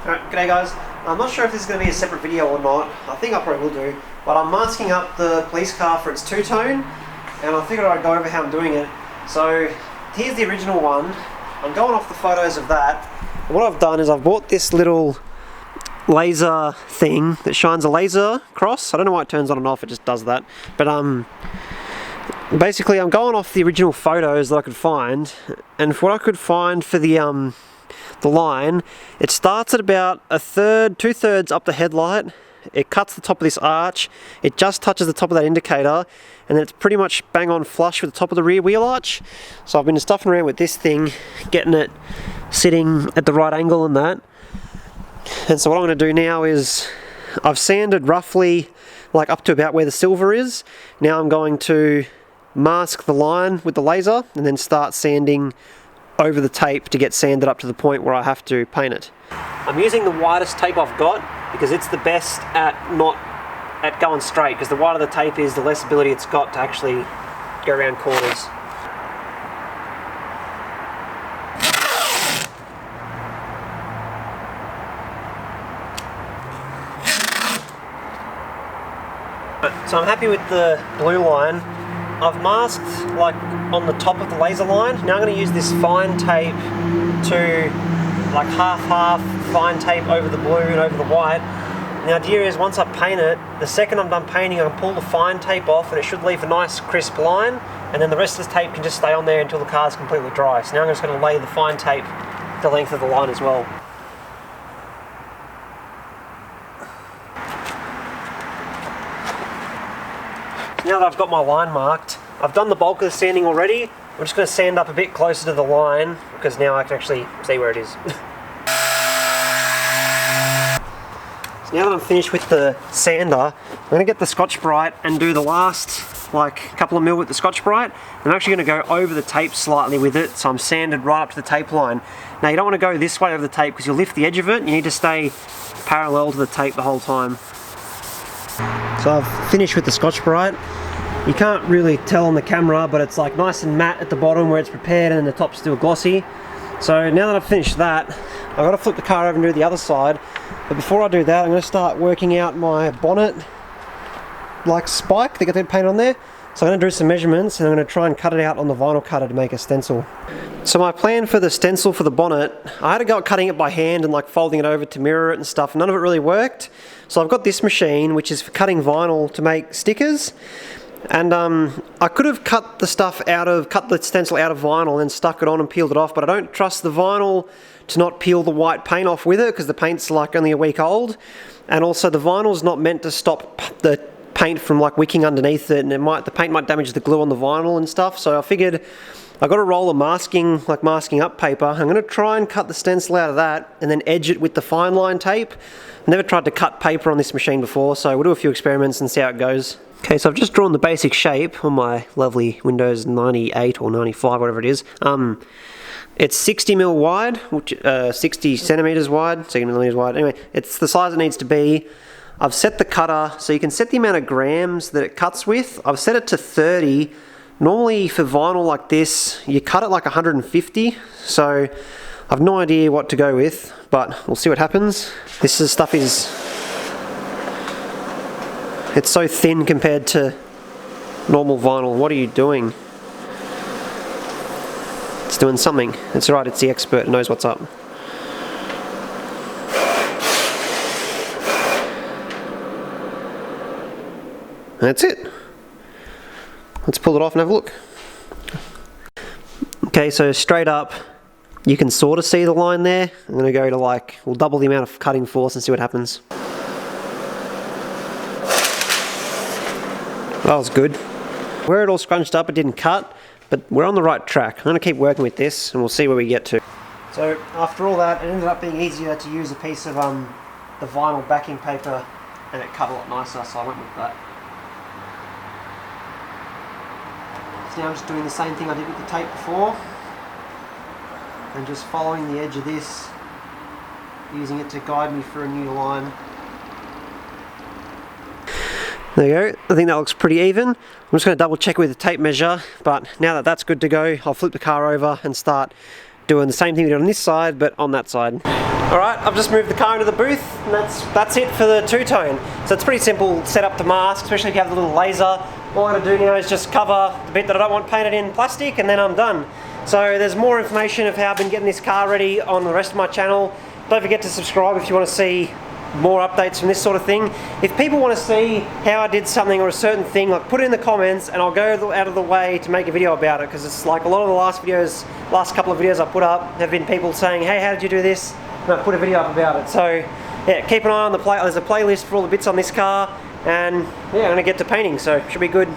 Alright, g'day guys. I'm not sure if this is going to be a separate video or not. I think I probably will do. But I'm masking up the police car for its two-tone, and I figured I'd go over how I'm doing it. So, here's the original one. I'm going off the photos of that. And what I've done is I've bought this little laser thing that shines a laser across. I don't know why it turns on and off, it just does that. But basically I'm going off the original photos that I could find, and for what I could find for the line, it starts at about a third, 2/3 up the headlight. It cuts the top of this arch, it just touches the top of that indicator, and then it's pretty much bang on flush with the top of the rear wheel arch. So I've been stuffing around with this thing, getting it sitting at the right angle and that. And so what I'm going to do now is, I've sanded roughly like up to about where the silver is. Now I'm going to mask the line with the laser and then start sanding over the tape to get sanded up to the point where I have to paint it. I'm using the widest tape I've got because it's the best at going straight, because the wider the tape is, the less ability it's got to actually go around corners. So I'm happy with the blue line. I've masked like on the top of the laser line. Now I'm going to use this fine tape to like half fine tape over the blue and over the white. And the idea is once I paint it, the second I'm done painting I can pull the fine tape off and it should leave a nice crisp line, and then the rest of the tape can just stay on there until the car's completely dry. So now I'm just going to lay the fine tape the length of the line as well. Now that I've got my line marked, I've done the bulk of the sanding already. I'm just going to sand up a bit closer to the line because now I can actually see where it is. So now that I'm finished with the sander, I'm going to get the Scotch-Brite and do the last like couple of mil with the Scotch-Brite. I'm actually going to go over the tape slightly with it, so I'm sanded right up to the tape line. Now you don't want to go this way over the tape because you'll lift the edge of it. You need to stay parallel to the tape the whole time. So I've finished with the Scotch-Brite. You can't really tell on the camera, but it's like nice and matte at the bottom where it's prepared, and then the top's still glossy. So now that I've finished that, I've got to flip the car over and do the other side. But before I do that, I'm going to start working out my bonnet like spike that got that paint on there. So I'm going to do some measurements and I'm going to try and cut it out on the vinyl cutter to make a stencil. So my plan for the stencil for the bonnet, I had to go cutting it by hand and like folding it over to mirror it and stuff. None of it really worked. So I've got this machine which is for cutting vinyl to make stickers. And I could have cut the stencil out of vinyl and stuck it on and peeled it off, but I don't trust the vinyl to not peel the white paint off with it because the paint's like only a week old. And also the vinyl's not meant to stop the paint from like wicking underneath it, and the paint might damage the glue on the vinyl and stuff. So I figured I got a roll of masking up paper. I'm going to try and cut the stencil out of that and then edge it with the fine line tape. I've never tried to cut paper on this machine before, so we'll do a few experiments and see how it goes. Okay, so I've just drawn the basic shape on my lovely Windows 98 or 95, whatever it is. It's 60mm wide, which 60 centimeters wide, 60 millimeters wide. Anyway, it's the size it needs to be. I've set the cutter, so you can set the amount of grams that it cuts with. I've set it to 30. Normally for vinyl like this, you cut it like 150. So I've no idea what to go with, but we'll see what happens. This stuff is, it's so thin compared to normal vinyl. What are you doing? It's doing something. It's alright, it's the expert, knows what's up. That's it. Let's pull it off and have a look. Okay, so straight up, you can sort of see the line there. I'm going to go to like, we'll double the amount of cutting force and see what happens. That was good. Where it all scrunched up, it didn't cut, but we're on the right track. I'm going to keep working with this and we'll see where we get to. So after all that, it ended up being easier to use a piece of the vinyl backing paper, and it cut a lot nicer, so I went with that. So now I'm just doing the same thing I did with the tape before, and just following the edge of this, using it to guide me for a new line. There you go, I think that looks pretty even. I'm just going to double check with the tape measure, but now that that's good to go, I'll flip the car over and start doing the same thing we did on this side, but on that side. Alright, I've just moved the car into the booth, and that's it for the two-tone. So it's pretty simple setup to mask, especially if you have the little laser. All I gotta do now is just cover the bit that I don't want painted in plastic, and then I'm done. So there's more information of how I've been getting this car ready on the rest of my channel. Don't forget to subscribe if you want to see more updates from this sort of thing. If people want to see how I did something or a certain thing, like put it in the comments and I'll go out of the way to make a video about it, because it's like a lot of the last couple of videos I put up have been people saying, hey, how did you do this? And I've put a video up about it. So yeah, keep an eye on the there's a playlist for all the bits on this car, and yeah, I'm going to get to painting, so should be good.